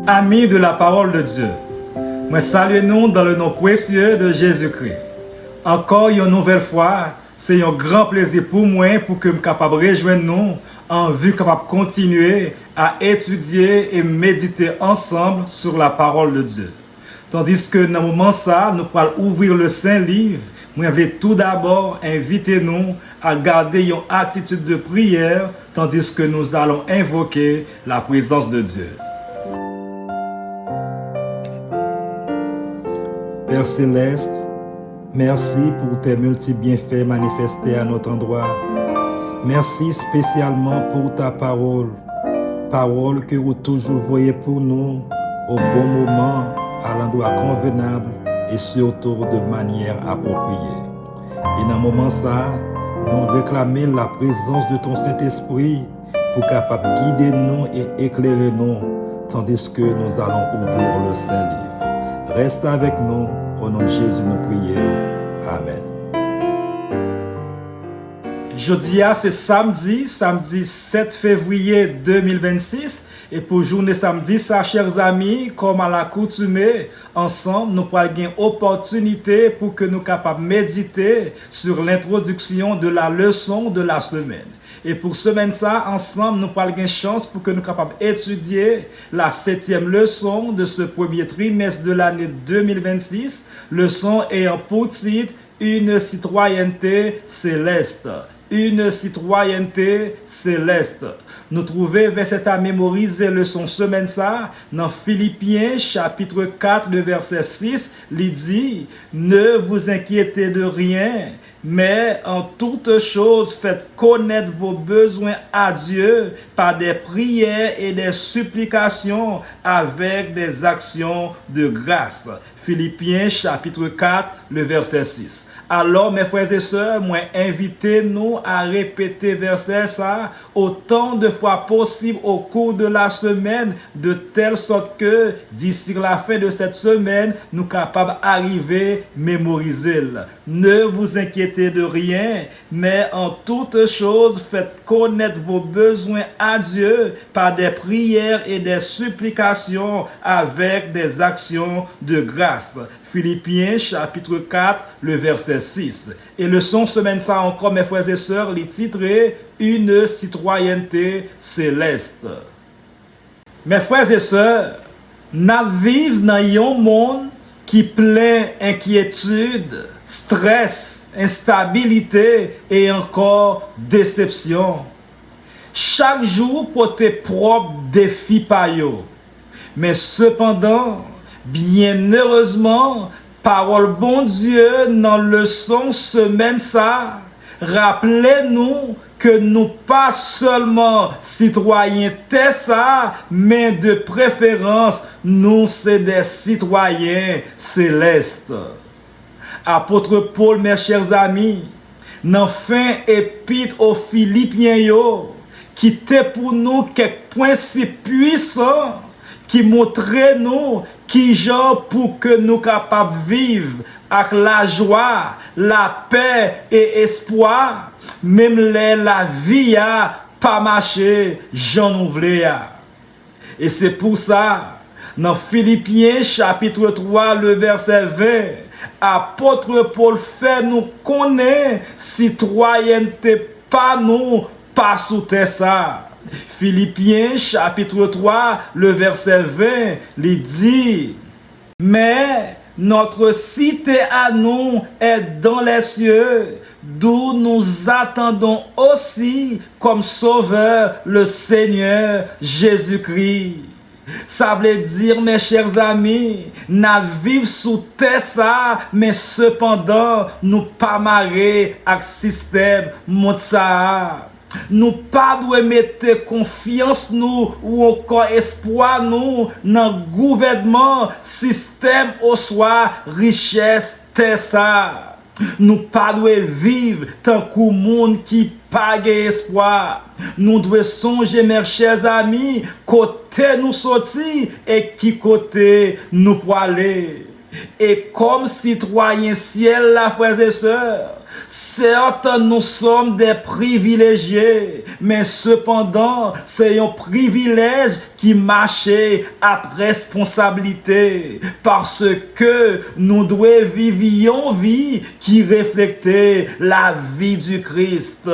Amis de la parole de Dieu, moi salue nous dans le nom précieux de Jésus-Christ. Encore une nouvelle fois, c'est un grand plaisir pour moi pour que je sois capable de rejoindre nous en vue capable de continuer à étudier et méditer ensemble sur la parole de Dieu. Tandis que dans ce moment ça, nous allons ouvrir le Saint-Livre. Moi, je vais tout d'abord inviter nous à garder une attitude de prière tandis que nous allons invoquer la présence de Dieu. Père Céleste, merci pour tes multiples bienfaits manifestés à notre endroit. Merci spécialement pour ta parole, parole que vous toujours voyez pour nous au bon moment, à l'endroit convenable et surtout de manière appropriée. Et dans ce moment ça, nous réclamons la présence de ton Saint-Esprit pour capable guider nous et éclairer nous, tandis que nous allons ouvrir le Saint-Livre. Reste avec nous, au nom de Jésus nous prions. Amen. Jeudi, c'est samedi 7 février 2026. Et pour journée samedi, ça, chers amis, comme à l'accoutumée, ensemble, nous pourrons avoir une opportunité pour que nous capables de méditer sur l'introduction de la leçon de la semaine. Et pour semaine ça, ensemble, nous pourrons avoir une chance pour que nous capables d'étudier la 7e leçon de ce premier trimestre de l'année 2026. Leçon ayant pour titre une citoyenneté céleste. Une citoyenneté céleste. Nous trouvons verset à mémoriser leçon semaine ça dans Philippiens chapitre 4 le verset 6, il dit: ne vous inquiétez de rien, mais en toutes choses faites connaître vos besoins à Dieu par des prières et des supplications avec des actions de grâce. Philippiens chapitre 4 le verset 6. Alors mes frères et sœurs, moi invitez-nous à répéter verset ça autant de fois possible au cours de la semaine, de telle sorte que d'ici la fin de cette semaine, nous capables d'arriver à mémoriser. Ne vous inquiétez de rien, mais en toutes choses faites connaître vos besoins à Dieu par des prières et des supplications avec des actions de grâce. Philippiens chapitre 4 le verset 6. Et leçon semaine ça encore mes frères et sœurs, les titres une citoyenneté céleste. Mes frères et sœurs, nous vivons dans un monde qui plein inquiétude, stress, instabilité et encore déception. Chaque jour pour tes propres défis payo. Mais cependant, bien heureusement, parole bon Dieu dans leçon semaine ça, rappelez-nous que nous pas seulement citoyens ça, mais de préférence nous c'est des citoyens célestes. Apôtre Paul, mes chers amis, dans fin épître aux Philippiens yo, qui était pour nous quelques principes puissants qui montraient nous qui genre pour que nous capables de vivre avec la joie, la paix et espoir, même la vie a pas marché, j'en ouvre. Et c'est pour ça, dans Philippiens chapitre 3, le verset 20, apôtre Paul fait nous connaître citoyenneté pas nous, pas sous terre ça. Philippiens chapitre 3, le verset 20, il dit: mais notre cité à nous est dans les cieux, d'où nous attendons aussi comme sauveur le Seigneur Jésus-Christ. Ça veut dire, mes chers amis, nous vivons sous terre ça, mais cependant, nous pas marrer avec système monde ça. Nous pas doit mettre confiance nous ou encore espoir nous dans gouvernement, système au soi, richesse, terre ça. Nous pas doit vivre tant qu'au monde qui pas espoir. Nous devons songer, mes chers amis, côté nous sortir et qui côté nous pour aller. Et comme citoyens ciel, la frères et sœurs, certes, nous sommes des privilégiés, mais cependant, c'est un privilège qui marche à responsabilité, parce que nous devons vivre une vie qui reflète la vie du Christ.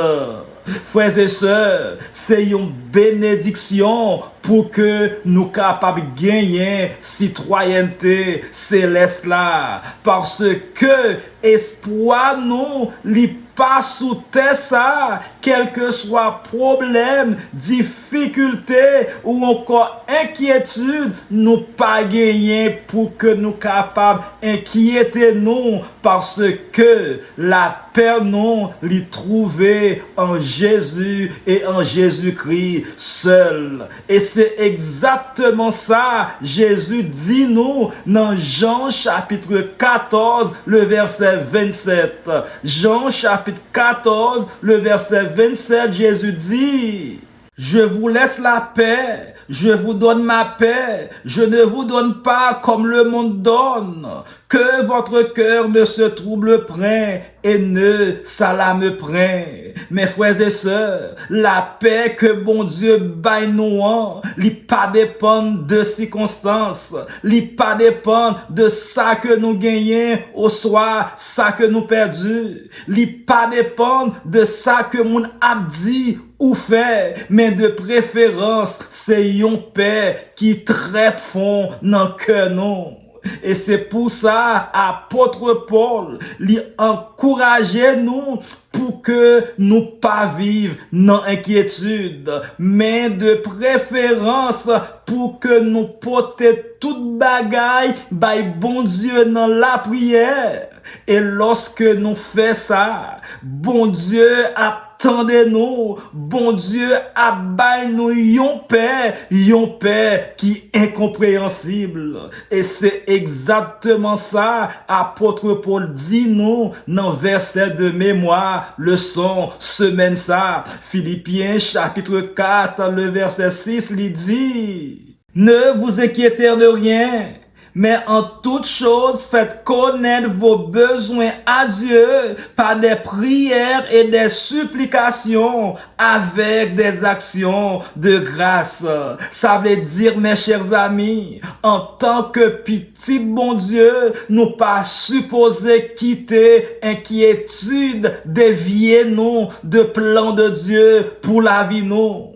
Frères et sœurs, c'est une bénédiction pour que nous capables de gagner citoyenneté céleste là. Parce que espoir nous, li pas sous terre ça, quel que soit problème, difficulté ou encore inquiétude, nous pas gagner pour que nous capables inquiéter nous parce que la paix nous l'y trouver en Jésus et en Jésus-Christ seul. Et c'est exactement ça, Jésus dit nous dans Jean chapitre 14, le verset 27. Jean chapitre 14, le verset 27, Jésus dit: je vous laisse la paix, je vous donne ma paix, je ne vous donne pas comme le monde donne, que votre cœur ne se trouble point et ne s'alarme point. Mes frères et sœurs, la paix que bon Dieu baille nous, li pas dépend de circonstances, li pas dépend de ça que nous gagnons au soir, ça que nous perdons, li pas dépend de ça que mon a dit ou fait, mais de préférence, c'est une paix qui très fond dans le cœur non. Et c'est pour ça, apôtre Paul, lui encourageait nous pour que nous pas vivre dans inquiétude, mais de préférence pour que nous portions toute bagaille, by bon Dieu dans la prière. Et lorsque nous faisons ça, bon Dieu attendez-nous, bon Dieu abaille nous yon paix qui est incompréhensible. Et c'est exactement ça, apôtre Paul dit nous dans verset de mémoire, leçon, semaine ça, Philippiens chapitre 4, le verset 6, il dit: ne vous inquiétez de rien, mais en toute chose, faites connaître vos besoins à Dieu par des prières et des supplications avec des actions de grâce. Ça veut dire, mes chers amis, en tant que petit bon Dieu, nous pas supposés quitter inquiétude, dévier nous de plan de Dieu pour la vie nous.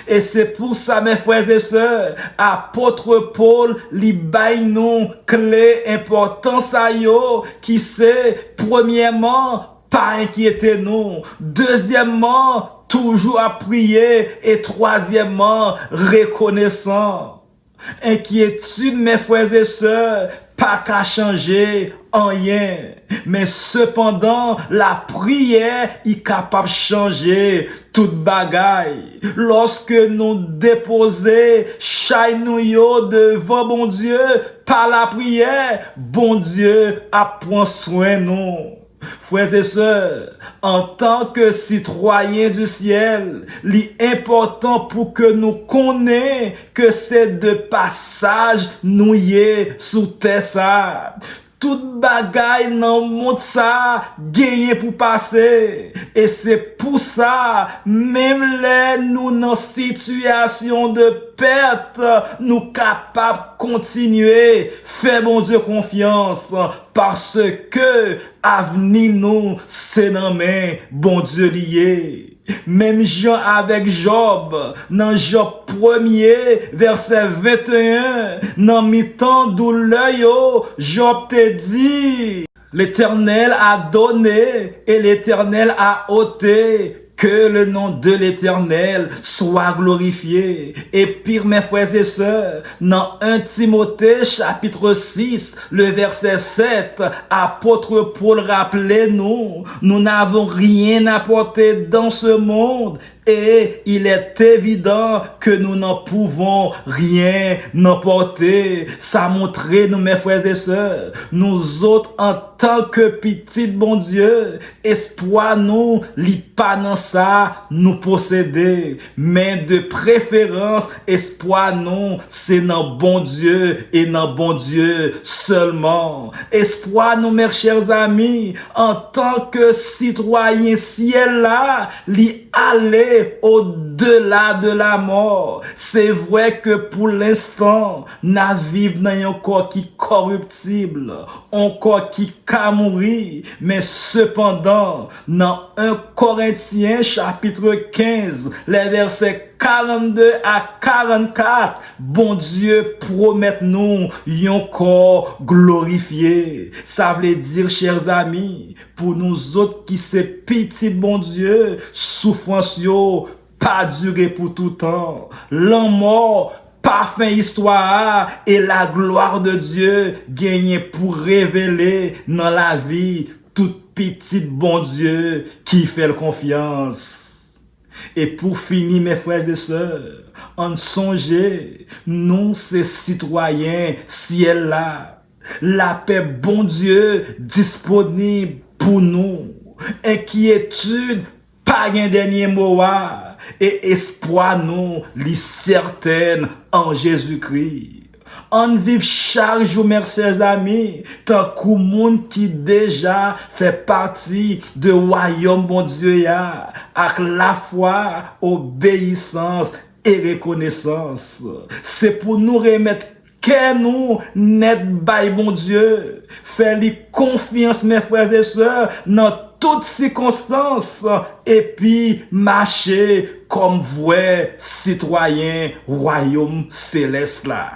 Et c'est pour ça, mes frères et sœurs, apôtre Paul li baille nous clé importance à yo, qui c'est, premièrement, pas inquiéter nous, deuxièmement, toujours à prier, et troisièmement, reconnaissant. Inquiétude, mes frères et sœurs, pas qu'à changer en rien. Mais cependant, la prière est capable de changer toute bagaille. Lorsque nous déposons chaque nous devant bon Dieu par la prière, bon Dieu a pris soin de nous. Frères et sœurs, en tant que citoyens du ciel, l'important pour que nous connaissions que c'est de passage nous y est sous terre ça. Toute bagaille dans le monde ça, gagné pour passer. Et c'est pour ça, même les nous dans situation de perte, nous capables de continuer, faire bon Dieu confiance, parce que avenir nous, c'est dans main, bon Dieu lié. Même Jean avec Job, dans Job 1er, verset 21, dans mi-temps douleur, Job te dit: l'Éternel a donné et l'Éternel a ôté. Que le nom de l'Éternel soit glorifié. Et pire, mes frères et sœurs, dans 1 Timothée chapitre 6, le verset 7, apôtre Paul rappelait nous n'avons rien apporté dans ce monde Et il est évident que nous n'en pouvons rien emporter. Ça montre nous, mes frères et sœurs, nous autres en tant que petits bon Dieu, espoir nous, li pas dans ça, nous posséder. Mais de préférence, espoir nous, c'est dans bon Dieu et dans bon Dieu seulement. Espoir nous, mes chers amis, en tant que citoyen ciel là, li aller au-delà de la mort. C'est vrai que pour l'instant, nous vivons dans un corps qui est corruptible, un corps qui a mourir, mais cependant, dans 1 Corinthiens chapitre 15, les versets 42 à 44, bon Dieu promet nous un corps glorifié. Ça veut dire, chers amis, pour nous autres qui c'est petit bon Dieu, souffrance yo pas durer pour tout temps. L'en mort pas fin histoire et la gloire de Dieu gagne pour révéler dans la vie tout petit bon Dieu qui fait le confiance. Et pour finir, mes frères et sœurs, en songez, nous, ces citoyens, ciel là, la paix, bon Dieu, disponible pour nous. Inquiétude, pas un dernier mot, et espoir, nous, li certaine en Jésus-Christ. On vive chaque jour, mes chers amis, tant qu'au monde qui déjà fait partie de royaume bon Dieu, avec la foi, obéissance et reconnaissance. C'est pour nous remettre que nous net by bon Dieu. Faire confiance, mes frères et sœurs, dans toutes circonstances, et puis marcher comme vrai citoyen royaume céleste là.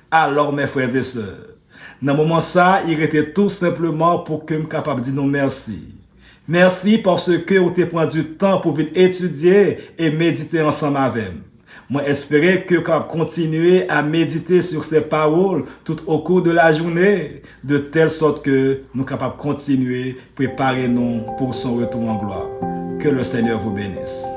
Alors, mes frères et sœurs, dans le moment ça, il était tout simplement pour que je sois capable de dire non merci. Merci parce que vous avez pris du temps pour venir étudier et méditer ensemble avec moi. Moi, espérer que vous continuer à méditer sur ces paroles tout au cours de la journée, de telle sorte que nous sommes capables de continuer, préparer nous pour son retour en gloire. Que le Seigneur vous bénisse.